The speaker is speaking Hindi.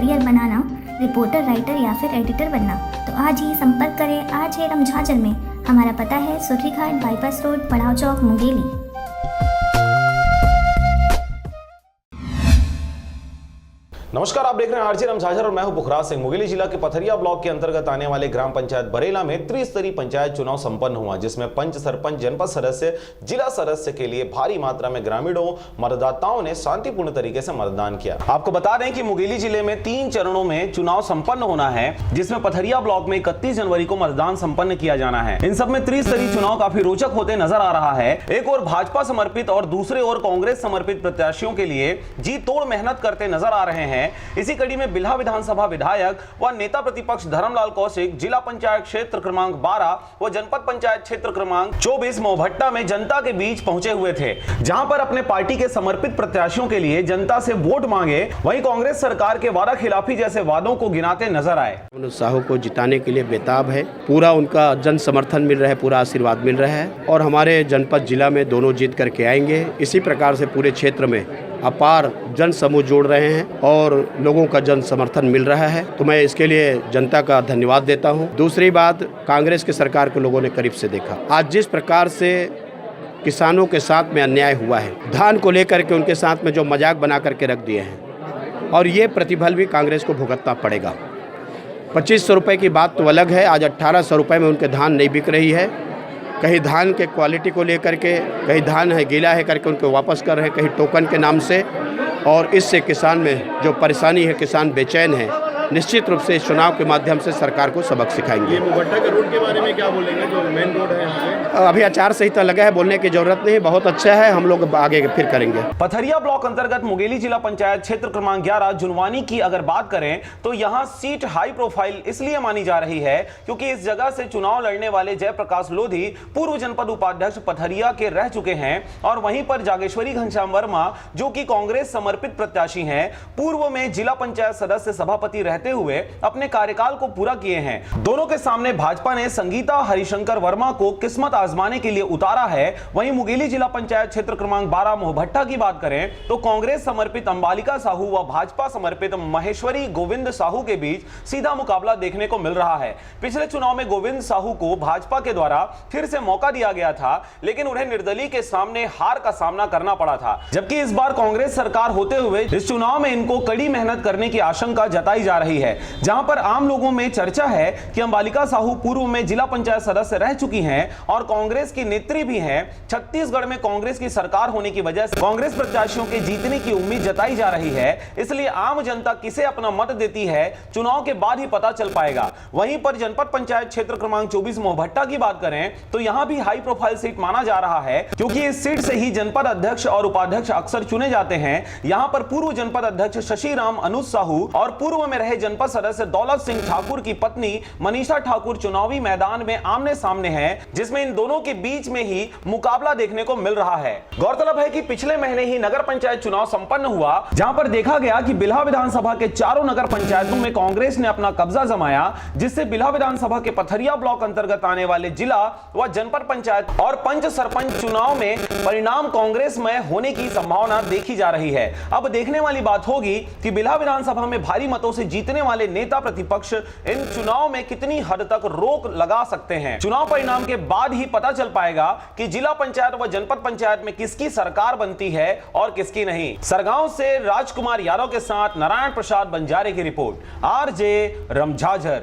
करियर बनाना, रिपोर्टर, राइटर या फिर एडिटर बनना, तो आज ही संपर्क करें RJ झाझर में। हमारा पता है सुर्रीघाट, बाईपास रोड, पड़ाव चौक, मुंगेली। नमस्कार, आप देख रहे हैं RJ झाझर और मैं हूं पुखराज सिंह। मुंगेली जिला के पथरिया ब्लॉक के अंतर्गत आने वाले ग्राम पंचायत बरेला में त्रिस्तरीय पंचायत चुनाव संपन्न हुआ, जिसमें पंच, सरपंच, जनपद सदस्य, जिला सदस्य के लिए भारी मात्रा में ग्रामीणों मतदाताओं ने शांतिपूर्ण तरीके से मतदान किया। आपको बता दें कि मुंगेली जिले में 3 चरणों में चुनाव संपन्न होना है, जिसमें पथरिया ब्लॉक में 31 जनवरी को मतदान संपन्न किया जाना है। इन सब में त्रिस्तरीय चुनाव काफी रोचक होते नजर आ रहा है। एक और भाजपा समर्पित और दूसरे ओर कांग्रेस समर्पित प्रत्याशियों के लिए जी तोड़ मेहनत करते नजर आ रहे हैं। इसी कड़ी में बिल्हा विधानसभा विधायक व नेता प्रतिपक्ष धर्मलाल कौशिक जिला पंचायत क्षेत्र क्रमांक 12 व जनपद पंचायत क्षेत्र क्रमांक 24 मोहभट्टा में जनता के बीच पहुंचे हुए थे, जहां पर अपने पार्टी के समर्पित प्रत्याशियों के लिए जनता से वोट मांगे। वहीं कांग्रेस सरकार के वादा खिलाफी जैसे वादों को गिनाते नजर आए। साहू को जिताने के लिए बेताब है, पूरा उनका जन समर्थन मिल रहा है, पूरा आशीर्वाद मिल रहा है और हमारे जनपद जिला में दोनों जीत करके आएंगे। इसी प्रकार से पूरे क्षेत्र में अपार जन समूह जोड़ रहे हैं और लोगों का जन समर्थन मिल रहा है, तो मैं इसके लिए जनता का धन्यवाद देता हूं। दूसरी बात, कांग्रेस की सरकार को लोगों ने करीब से देखा। आज जिस प्रकार से किसानों के साथ में अन्याय हुआ है, धान को लेकर के उनके साथ में जो मजाक बना करके रख दिए हैं, और ये प्रतिफल भी कांग्रेस को भुगतना पड़ेगा। 2500 रुपये की बात तो अलग है, आज 1800 रुपये में उनके धान नहीं बिक रही है। कहीं धान के क्वालिटी को लेकर के, कहीं धान है गीला है करके उनको वापस कर रहे हैं, कहीं टोकन के नाम से, और इससे किसान में जो परेशानी है, किसान बेचैन है। निश्चित रूप से इस चुनाव के माध्यम से सरकार को सबक सिखाएंगे। ये मुहभट्टा के रोड के बारे में क्या बोलेंगे, जो मेन रोड है यहाँ पे? अभी आचार संहिता लगा है, बोलने की जरूरत नहीं, बहुत अच्छा है, हम लोग आगे फिर करेंगे। पथरिया ब्लॉक अंतर्गत मुंगेली जिला पंचायत क्षेत्र क्रमांक 11 जुनवानी की अगर बात करें तो यहाँ सीट हाई प्रोफाइल इसलिए मानी जा रही है क्योंकि इस जगह से चुनाव लड़ने वाले जयप्रकाश लोधी पूर्व जनपद उपाध्यक्ष पथरिया के रह चुके हैं और वहीं पर जागेश्वरी घनश्याम वर्मा जो कि कांग्रेस समर्पित प्रत्याशी हैं, पूर्व में जिला पंचायत सदस्य सभापति रहते हुए अपने कार्यकाल को पूरा किए हैं। दोनों के सामने भाजपा ने संगीता हरिशंकर वर्मा को किस्मत आजमाने के लिए उतारा है। वहीं मुंगेली जिला पंचायत क्षेत्र क्रमांक 12 मोहभट्टा की बात करें तो कांग्रेस समर्पित अंबालिका साहू व भाजपा समर्पित महेश्वरी गोविंद साहू के बीच सीधा मुकाबला देखने को मिल रहा है। पिछले चुनाव में गोविंद साहू को भाजपा के द्वारा फिर से मौका दिया गया था, लेकिन उन्हें निर्दलीय के सामने हार का सामना करना पड़ा था, जबकि इस बार कांग्रेस सरकार होते हुए इस चुनाव में इनको कड़ी मेहनत करने की आशंका जताई जा रही है। जहां पर आम लोगों में चर्चा है कि अंबालिका साहू पूर्व में जिला पंचायत सदस्य रह चुकी हैं और कांग्रेस की नेत्री भी हैं। छत्तीसगढ़ में कांग्रेस की सरकार होने की वजह से कांग्रेस प्रत्याशियों के जीतने की उम्मीद जताई जा रही है, इसलिए आम जनता किसे अपना मत देती है चुनाव के बाद ही पता चल पाएगा। वहीं पर जनपद पंचायत क्षेत्र क्रमांक 24 मोहभट्टा की बात करें तो यहां भी हाई प्रोफाइल सीट माना जा रहा है क्योंकि इस सीट से ही जनपद अध्यक्ष और उपाध्यक्ष अक्सर चुने जाते हैं। यहां पर पूर्व जनपद अध्यक्ष शशि राम अनुज साहू और पूर्व में रहे जनपद सदस्य दौलत सिंह ठाकुर की पत्नी मनीषा ठाकुर चुनावी मैदान में आमने सामने हैं, जिसमें इन दोनों के बीच में ही मुकाबला देखने को मिल रहा है। गौरतलब है कि पिछले महीने ही नगर पंचायत चुनाव संपन्न हुआ, जहां पर देखा गया कि बिल्हा विधानसभा के चारों नगर पंचायतों में कांग्रेस ने अपना कब्जा जमाया, जिससे बिल्हा विधानसभा के पथरिया ब्लॉक अंतर्गत आने वाले जिला व जनपद पंचायत और पंच सरपंच चुनाव में परिणाम कांग्रेस में होने की संभावना देखी जा रही है। अब देखने वाली बात होगी कि बिल्हा विधानसभा में भारी मतों से जीतने वाले नेता प्रतिपक्ष इन चुनाव में कितनी हद तक रोक लगा सकते हैं। चुनाव परिणाम के बाद ही पता चल पाएगा कि जिला पंचायत व जनपद पंचायत में किसकी सरकार बनती है और किसकी नहीं। सरगांव से राजकुमार यादव के साथ नारायण प्रसाद बंजारे की रिपोर्ट, RJ झाझर।